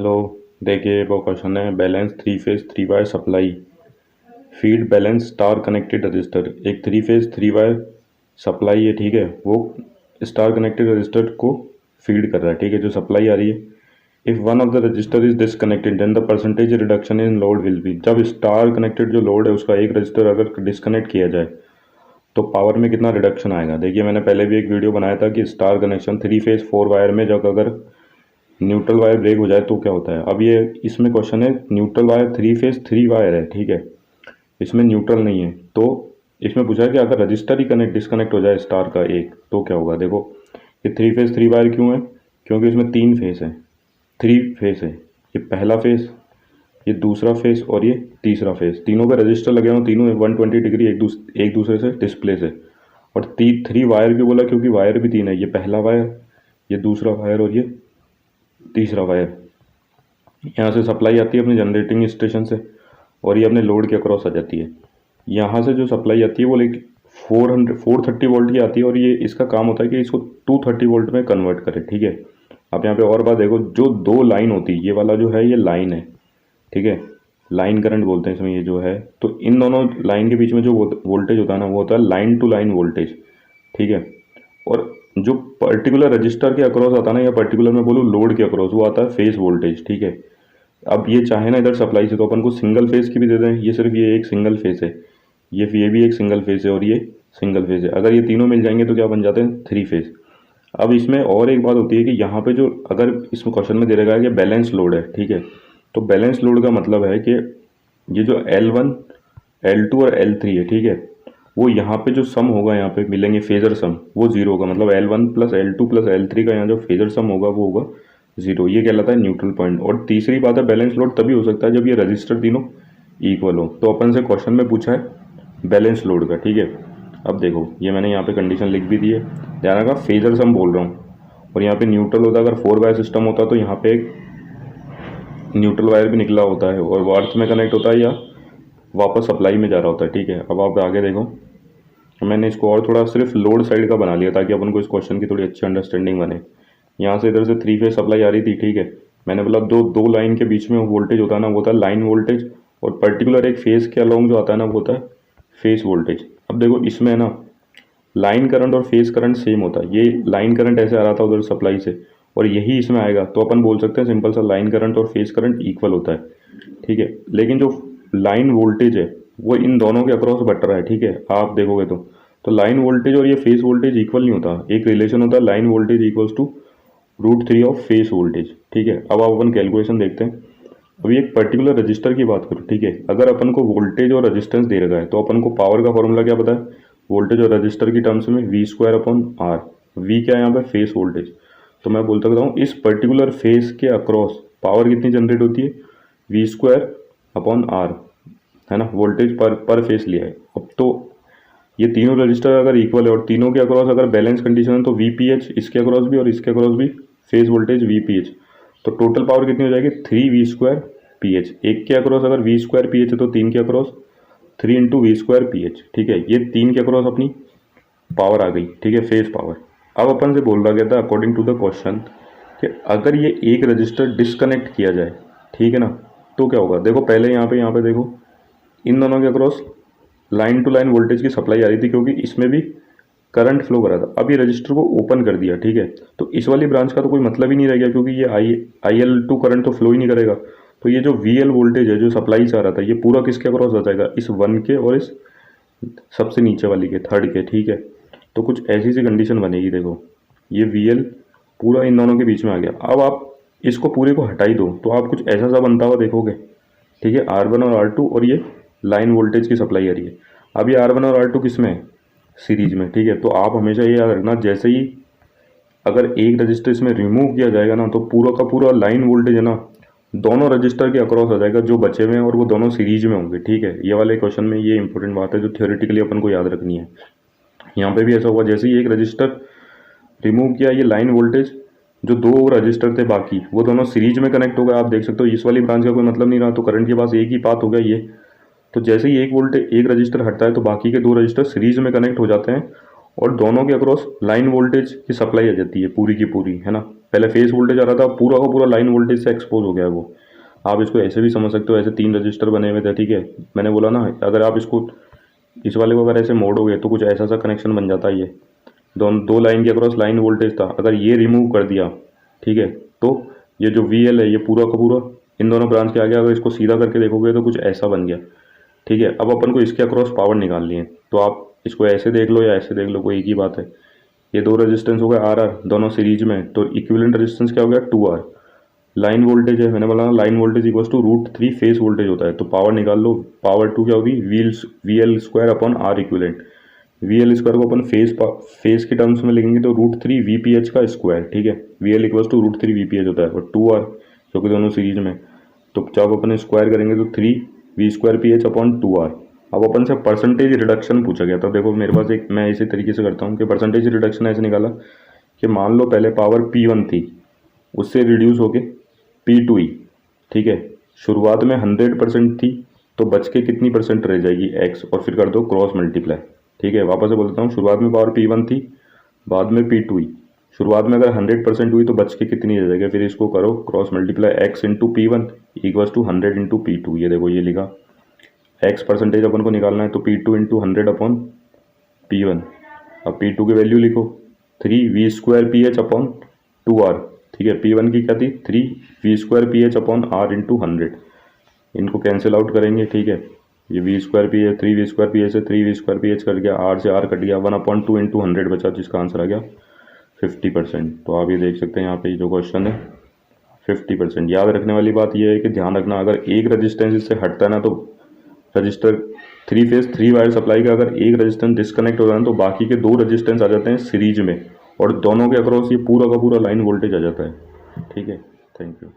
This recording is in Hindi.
लो, देखिए वो क्वेश्चन है balance three phase three wire supply feed balance star connected register. एक three phase three wire supply है, ठीक है, वो स्टार कनेक्टेड रजिस्टर को फीड कर रहा है, ठीक है, जो सप्लाई आ रही है। If one of the register is disconnected then the percentage reduction in load will be. जब स्टार कनेक्टेड जो लोड है उसका एक रजिस्टर अगर डिसकनेक्ट किया जाए तो पावर में कितना रिडक्शन आएगा। देखिए मैंने पहले भी एक वीडियो बनाया था कि star connection three phase four wire में जब अगर न्यूट्रल वायर ब्रेक हो जाए तो क्या होता है। अब ये इसमें क्वेश्चन है neutral wire three phase three wire है, ठीक है, इसमें न्यूट्रल नहीं है। तो इसमें पूछा है कि अगर रजिस्टर ही डिसकनेक्ट हो जाए स्टार का एक तो क्या होगा। देखो ये थ्री फेज थ्री वायर क्यों है, क्योंकि इसमें तीन फेस है, थ्री फेस है। ये पहला फेस, ये दूसरा फेस और ये तीसरा फेस, तीनों पे रजिस्टर लगे हुए, तीनों 120 डिग्री एक दूसरे से डिस्प्ले से। और थ्री वायर क्यों बोला, क्योंकि वायर भी तीन है, ये पहला वायर, ये दूसरा वायर और ये तीसरा वायर। यहाँ से सप्लाई आती है अपने जनरेटिंग स्टेशन से और ये अपने लोड के अक्रॉस आ जाती है। यहाँ से जो सप्लाई आती है वो लाइक 430 वोल्ट की आती है और ये इसका काम होता है कि इसको 230 वोल्ट में कन्वर्ट करे, ठीक है। आप यहाँ पे और बात देखो, जो दो लाइन होती है, ये वाला जो है ये लाइन है, ठीक है, लाइन करंट बोलते हैं इसमें ये जो है। तो इन दोनों लाइन के बीच में जो वोल्टेज होता है ना, वो होता है लाइन टू लाइन वोल्टेज, ठीक है। और जो पर्टिकुलर रजिस्टर के अक्रॉस आता है ना, या पर्टिकुलर मैं बोलूँ लोड के अक्रॉस, वो आता है फेस वोल्टेज, ठीक है। अब ये चाहे ना इधर सप्लाई से तो अपन को सिंगल फेस की भी दे दें, ये सिर्फ ये एक सिंगल फेस है, ये भी एक सिंगल फेस है और ये सिंगल फेस है। अगर ये तीनों मिल जाएंगे तो क्या बन जाते हैं, थ्री फेस। अब इसमें और एक बात होती है कि यहाँ पे जो अगर इसमें क्वेश्चन में दे रखा है कि बैलेंस लोड है, ठीक है, तो बैलेंस लोड का मतलब है कि ये जो L1 L2 और L3 है, ठीक है, वो यहाँ पे जो सम होगा, यहाँ पे मिलेंगे फेजर सम, वो जीरो होगा। मतलब L1 plus L2 plus L3 का यहाँ जो फेजर सम होगा वो होगा जीरो। ये कहलाता है न्यूट्रल पॉइंट। और तीसरी बात है बैलेंस लोड तभी हो सकता है जब ये रजिस्टर तीनों इक्वल हो। तो अपन से क्वेश्चन में पूछा है बैलेंस लोड का, ठीक है। अब देखो ये मैंने यहाँ पे कंडीशन लिख भी दी है, ध्यान रखा फेजर सम बोल रहा हूँ। और यहाँ पे न्यूट्रल होता, अगर फोर वायर सिस्टम होता तो यहाँ पे एक न्यूट्रल वायर भी निकला होता है और वो अर्थ में कनेक्ट होता है या वापस सप्लाई में जा रहा होता है, ठीक है। अब आप आगे देखो, मैंने इसको और थोड़ा सिर्फ लोड साइड का बना लिया ताकि अपन को इस क्वेश्चन की थोड़ी अच्छी अंडरस्टैंडिंग बने। यहाँ से इधर से थ्री फेज सप्लाई आ रही थी, ठीक है, मैंने बोला दो लाइन के बीच में वोल्टेज होता है ना, वो होता है लाइन वोल्टेज। और पर्टिकुलर एक फेस के अलोंग जो आता है ना, वो होता है फेस वोल्टेज। अब देखो इसमें ना लाइन करंट और फेस करंट सेम होता है। ये लाइन करंट ऐसे आ रहा था उधर सप्लाई से और यही इसमें आएगा, तो अपन बोल सकते हैं सिंपल सा लाइन करंट और फेस करंट इक्वल होता है, ठीक है। लेकिन जो लाइन वोल्टेज है वो इन दोनों के अक्रॉस बट रहा है, ठीक है, आप देखोगे तो लाइन वोल्टेज और ये फेस वोल्टेज इक्वल नहीं होता। एक रिलेशन होता है line voltage equals to √3 of phase voltage, ठीक है। अब आप अपन कैलकुलेशन देखते हैं। अभी एक पर्टिकुलर रजिस्टर की बात करूँ, ठीक है, अगर अपन को वोल्टेज और रेजिस्टेंस दे रखा है तो अपन को पावर का फॉर्मूला क्या पता है, वोल्टेज और रजिस्टर की टर्म्स में V² अपॉन R। V क्या है यहाँ पे, फेस वोल्टेज। तो मैं बोल सकता हूँ इस पर्टिकुलर फेस के अक्रॉस पावर कितनी जनरेट होती है, V²अपॉन R, है ना, वोल्टेज पर फेस लिया है। अब तो ये तीनों रजिस्टर अगर इक्वल है और तीनों के अक्रॉस अगर बैलेंस कंडीशन है तो VPH इसके अक्रॉस भी और इसके अक्रॉस भी फेस वोल्टेज VPH। तो टोटल पावर कितनी हो जाएगी, 3V²PH। एक के अक्रॉस अगर V²PH है तो तीन के अक्रॉस 3 इंटू V²PH, ठीक है। ये तीन के अक्रॉस अपनी पावर आ गई, ठीक है, फेस पावर। अब अपन से बोल रहा गया था अकॉर्डिंग टू द क्वेश्चन कि अगर ये एक रजिस्टर डिसकनेक्ट किया जाए, ठीक है ना, तो क्या होगा। देखो पहले यहाँ पे देखो इन दोनों के across line to line voltage की सप्लाई आ रही थी क्योंकि इसमें भी करंट फ्लो कर रहा था। अब ये रजिस्टर को ओपन कर दिया, ठीक है, तो इस वाली ब्रांच का तो कोई मतलब ही नहीं रह गया क्योंकि ये IL2 करंट तो फ्लो ही नहीं करेगा। तो ये जो VL वोल्टेज है जो सप्लाई से आ रहा था ये पूरा किसके अक्रॉस आ जाएगा, इस वन के और इस सबसे नीचे वाली के, थर्ड के, ठीक है। तो कुछ ऐसी सी कंडीशन बनेगी। देखो ये VL पूरा इन दोनों के बीच में आ गया। अब आप इसको पूरे को हटाई दो तो आप कुछ ऐसा सा बनता हुआ देखोगे, ठीक है, R1 और R2 और ये लाइन वोल्टेज की सप्लाई आ रही है। अब ये R1 और R2 किस में है, सीरीज में, ठीक है। तो आप हमेशा ये याद रखना, जैसे ही अगर एक रजिस्टर इसमें रिमूव किया जाएगा ना तो पूरा का पूरा लाइन वोल्टेज है ना दोनों रजिस्टर के अक्रॉस आ जाएगा जो बचे हुए हैं और वो दोनों सीरीज में होंगे, ठीक है। ये वाले क्वेश्चन में ये इंपॉर्टेंट बात है जो थियोरेटिकली अपन को याद रखनी है। यहाँ पे भी ऐसा हुआ, जैसे ही एक रजिस्टर रिमूव किया ये लाइन वोल्टेज जो दो रजिस्टर थे बाकी वो दोनों सीरीज में कनेक्ट हो गए। आप देख सकते हो इस वाली ब्रांच का कोई मतलब नहीं रहा, तो करंट के पास एक ही पाथ हो गया ये। तो जैसे ही एक रजिस्टर हटता है तो बाकी के दो रजिस्टर सीरीज में कनेक्ट हो जाते हैं और दोनों के अक्रॉस लाइन वोल्टेज की सप्लाई आ जाती है पूरी की पूरी, है ना। पहले फेस वोल्टेज आ रहा था, पूरा का पूरा लाइन वोल्टेज से एक्सपोज हो गया है वो। आप इसको ऐसे भी समझ सकते हो, ऐसे 3 रजिस्टर बने हुए थे, ठीक है। मैंने बोला ना, अगर आप इसको इस वाले को अगर ऐसे मोड़ोगे तो कुछ ऐसा सा कनेक्शन बन जाता है। ये दो लाइन के अक्रॉस लाइन वोल्टेज था, अगर ये रिमूव कर दिया, ठीक है, तो ये जो VL है ये पूरा का पूरा इन दोनों ब्रांच के आगे, अगर इसको सीधा करके देखोगे तो कुछ ऐसा बन गया, ठीक है। अब अपन को इसके अक्रॉस पावर निकालनी है, तो आप इसको ऐसे देख लो या ऐसे देख लो, कोई एक ही बात है। ये दो रेजिस्टेंस हो गए RR, दोनों सीरीज में, तो इक्विवेलेंट रेजिस्टेंस क्या हो गया 2R। लाइन वोल्टेज है, मैंने बोला ना line voltage equal to √3 phase voltage होता है, तो पावर निकाल लो। पावर 2 क्या होगी, VL square upon R equivalent. VL square को अपन फेस के टर्म्स में लिखेंगे तो √3 VPH का स्क्वायर, ठीक है। VL इक्वल टू √3 VPH होता है, और 2R जो कि दोनों सीरीज में, तो जब अपन स्क्वायर करेंगे तो 3 V square PH upon 2R। अब अपन से परसेंटेज रिडक्शन पूछा गया था। देखो मेरे पास एक, मैं इसी तरीके से करता हूँ कि परसेंटेज रिडक्शन ऐसे निकाला कि मान लो पहले पावर P1 थी, उससे रिड्यूस होके P2 ही, ठीक है। शुरुआत में 100% थी, तो बच के कितनी परसेंट रह जाएगी x, और फिर कर दो क्रॉस मल्टीप्लाई, ठीक है। वापस से बोल देता हूँ, शुरुआत में पावर P1 थी, बाद में P2 ही। शुरुआत में अगर 100% हुई तो बच के कितनी रह जाएगी, फिर इसको करो cross multiply, x into P1 equals to 100 into P2। ये देखो ये लिखा, x परसेंटेज अपन को निकालना है तो P2 इंटू 100 अपॉन P1। अब P2 की वैल्यू लिखो 3 V square PH upon 2R, ठीक है। P1 की क्या थी 3 V square PH upon R into 100। इनको कैंसिल आउट करेंगे, ठीक है। ये V square PH 3 V square PH से 3 V स्क्वायर PH कट गया, R से R कट गया, 1/2 इंटू 100 बचा, जिसका आंसर आ गया 50%। तो आप ये देख सकते हैं यहाँ पे जो क्वेश्चन है 50%। याद रखने वाली बात यह है कि ध्यान रखना, अगर एक रजिस्टेंस इससे हटता है ना, तो रजिस्टर 3 फेज 3 वायर सप्लाई का अगर एक रजिस्टेंस डिस्कनेक्ट हो जाए तो बाकी के 2 रजिस्टेंस आ जाते हैं सीरीज में, और दोनों के अक्रॉस ये पूरा का पूरा लाइन वोल्टेज आ जाता है, ठीक है। Thank you.